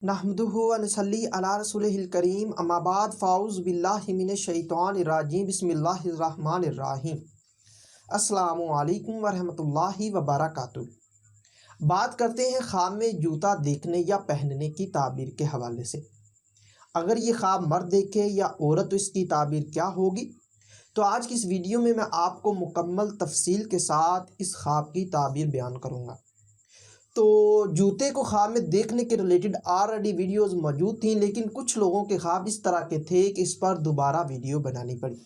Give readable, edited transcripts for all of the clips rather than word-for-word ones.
نحمدہ و نصلی علی رسولہ الکریم اما بعد فاعوذ باللہ من الشیطان الرجیم بسم اللہ الرحمن الرحیم۔ السلام علیکم ورحمۃ اللہ وبرکاتہ۔ بات کرتے ہیں خواب میں جوتا دیکھنے یا پہننے کی تعبیر کے حوالے سے۔ اگر یہ خواب مرد دیکھے یا عورت تو اس کی تعبیر کیا ہوگی؟ تو آج کی اس ویڈیو میں آپ کو مکمل تفصیل کے ساتھ اس خواب کی تعبیر بیان کروں گا۔ تو جوتے کو خواب میں دیکھنے کے ریلیٹڈ آلریڈی ویڈیوز موجود تھیں، لیکن کچھ لوگوں کے خواب اس طرح کے تھے کہ اس پر دوبارہ ویڈیو بنانی پڑی۔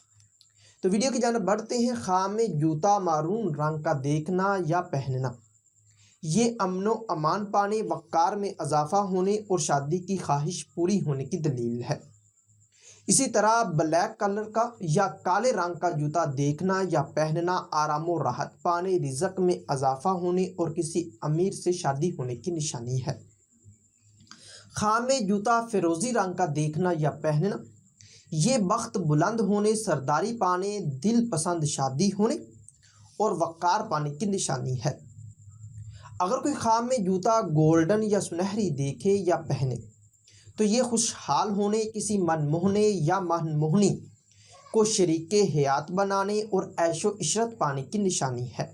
تو ویڈیو کی جانب بڑھتے ہیں۔ خواب میں جوتا مارون رنگ کا دیکھنا یا پہننا، یہ امن و امان پانے، وقار میں اضافہ ہونے اور شادی کی خواہش پوری ہونے کی دلیل ہے۔ اسی طرح بلیک کلر کا یا کالے رنگ کا جوتا دیکھنا یا پہننا آرام و راحت پانے، رزق میں اضافہ ہونے اور کسی امیر سے شادی ہونے کی نشانی ہے۔ خواب میں جوتا فیروزی رنگ کا دیکھنا یا پہننا، یہ بخت بلند ہونے، سرداری پانے، دل پسند شادی ہونے اور وقار پانے کی نشانی ہے۔ اگر کوئی خواب میں جوتا گولڈن یا سنہری دیکھے یا پہنے تو یہ خوشحال ہونے، کسی من موہنے یا من موہنی کو شریک حیات بنانے اور عیش و عشرت پانے کی نشانی ہے۔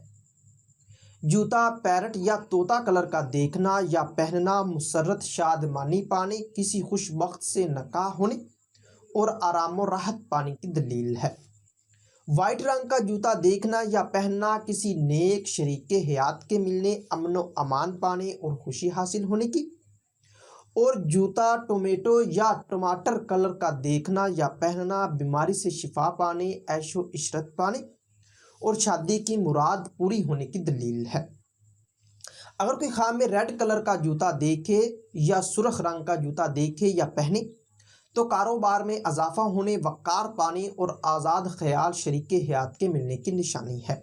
جوتا پیرٹ یا طوطا کلر کا دیکھنا یا پہننا مسرت شادمانی پانے، کسی خوش بخت سے نکاح ہونے اور آرام و راحت پانے کی دلیل ہے۔ وائٹ رنگ کا جوتا دیکھنا یا پہننا کسی نیک شریک حیات کے ملنے، امن و امان پانے اور خوشی حاصل ہونے کی۔ اور جوتا ٹومیٹو یا ٹماٹر کلر کا دیکھنا یا پہننا بیماری سے شفا پانے، عیش و عشرت پانے اور شادی کی مراد پوری ہونے کی دلیل ہے۔ اگر کوئی خواب میں ریڈ کلر کا جوتا دیکھے یا سرخ رنگ کا جوتا دیکھے یا پہنے تو کاروبار میں اضافہ ہونے، وقار پانے اور آزاد خیال شریک حیات کے ملنے کی نشانی ہے۔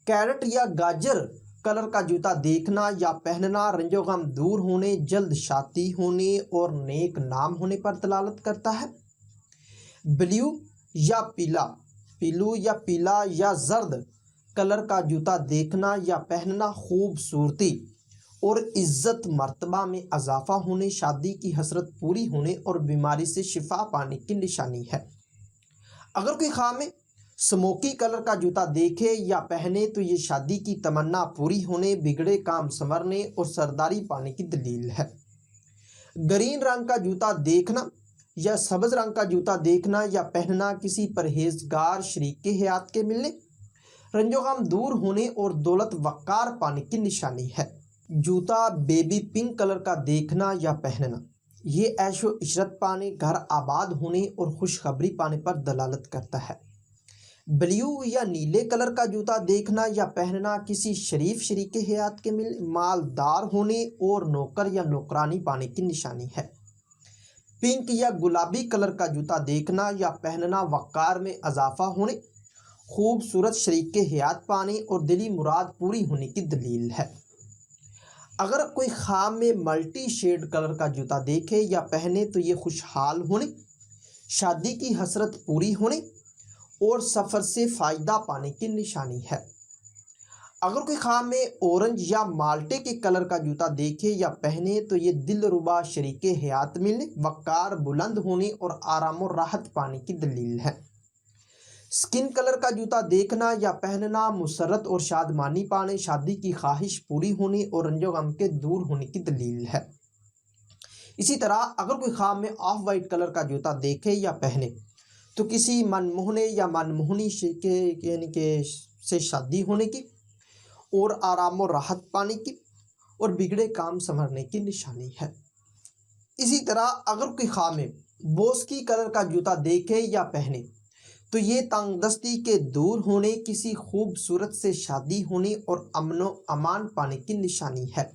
کیرٹ یا گاجر کلر کا جوتا دیکھنا یا پہننا رنج و غم دور ہونے، جلد شادی ہونے اور نیک نام ہونے پر دلالت کرتا ہے۔ بلیو یا پیلا یا زرد کلر کا جوتا دیکھنا یا پہننا خوبصورتی اور عزت مرتبہ میں اضافہ ہونے، شادی کی حسرت پوری ہونے اور بیماری سے شفا پانے کی نشانی ہے۔ اگر کوئی خواب میں سموکی کلر کا جوتا دیکھے یا پہنے تو یہ شادی کی تمنا پوری ہونے، بگڑے کام سنورنے اور سرداری پانے کی دلیل ہے۔ گرین رنگ کا جوتا دیکھنا یا سبز رنگ کا جوتا دیکھنا یا پہننا کسی پرہیزگار شریک حیات کے ملنے، رنج و غم دور ہونے اور دولت وقار پانے کی نشانی ہے۔ جوتا بیبی پنک کلر کا دیکھنا یا پہننا، یہ عیش و عشرت پانے، گھر آباد ہونے اور خوشخبری پانے پر دلالت کرتا ہے۔ بلیو یا نیلے کلر کا جوتا دیکھنا یا پہننا کسی شریف شریک حیات کے مل، مالدار ہونے اور نوکر یا نوکرانی پانے کی نشانی ہے۔ پنک یا گلابی کلر کا جوتا دیکھنا یا پہننا وقار میں اضافہ ہونے، خوبصورت شریک حیات پانے اور دلی مراد پوری ہونے کی دلیل ہے۔ اگر کوئی خواب میں ملٹی شیڈ کلر کا جوتا دیکھے یا پہنے تو یہ خوشحال ہونے، شادی کی حسرت پوری ہونے اور سفر سے فائدہ پانے کی نشانی ہے۔ اگر کوئی خواب میں اورنج یا مالٹے کے کلر کا جوتا دیکھے یا پہنے تو یہ دل ربا شریک حیات ملنے، وقار بلند ہونے اور آرام و راحت پانے کی دلیل ہے۔ سکن کلر کا جوتا دیکھنا یا پہننا مسرت اور شادمانی پانے، شادی کی خواہش پوری ہونے اور رنج و غم کے دور ہونے کی دلیل ہے۔ اسی طرح اگر کوئی خواب میں آف وائٹ کلر کا جوتا دیکھے یا پہنے تو کسی من موہنے یا من موہنی سے شادی ہونے کی اور آرام و راحت پانے کی اور بگڑے کام سنورنے کی نشانی ہے۔ اسی طرح اگر کوئی خواب میں بوسکی کلر کا جوتا دیکھے یا پہنے تو یہ تنگ دستی کے دور ہونے، کسی خوبصورت سے شادی ہونے اور امن و امان پانے کی نشانی ہے۔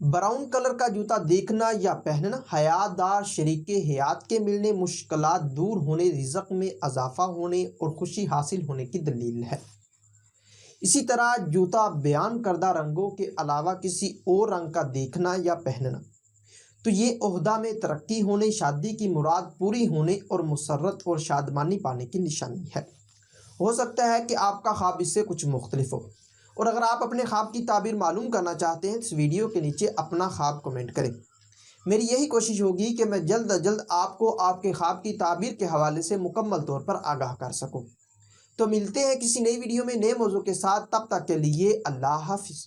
براؤن کلر کا جوتا دیکھنا یا پہننا حیادار شریک حیات کے ملنے، مشکلات دور ہونے، رزق میں اضافہ ہونے اور خوشی حاصل ہونے کی دلیل ہے۔ اسی طرح جوتا بیان کردہ رنگوں کے علاوہ کسی اور رنگ کا دیکھنا یا پہننا تو یہ عہدہ میں ترقی ہونے، شادی کی مراد پوری ہونے اور مسرت اور شادمانی پانے کی نشانی ہے۔ ہو سکتا ہے کہ آپ کا خواب اس سے کچھ مختلف ہو، اور اگر آپ اپنے خواب کی تعبیر معلوم کرنا چاہتے ہیں تو اس ویڈیو کے نیچے اپنا خواب کمنٹ کریں۔ میری یہی کوشش ہوگی کہ میں جلد از جلد آپ کو آپ کے خواب کی تعبیر کے حوالے سے مکمل طور پر آگاہ کر سکوں۔ تو ملتے ہیں کسی نئی ویڈیو میں نئے موضوع کے ساتھ، تب تک کے لیے اللہ حافظ۔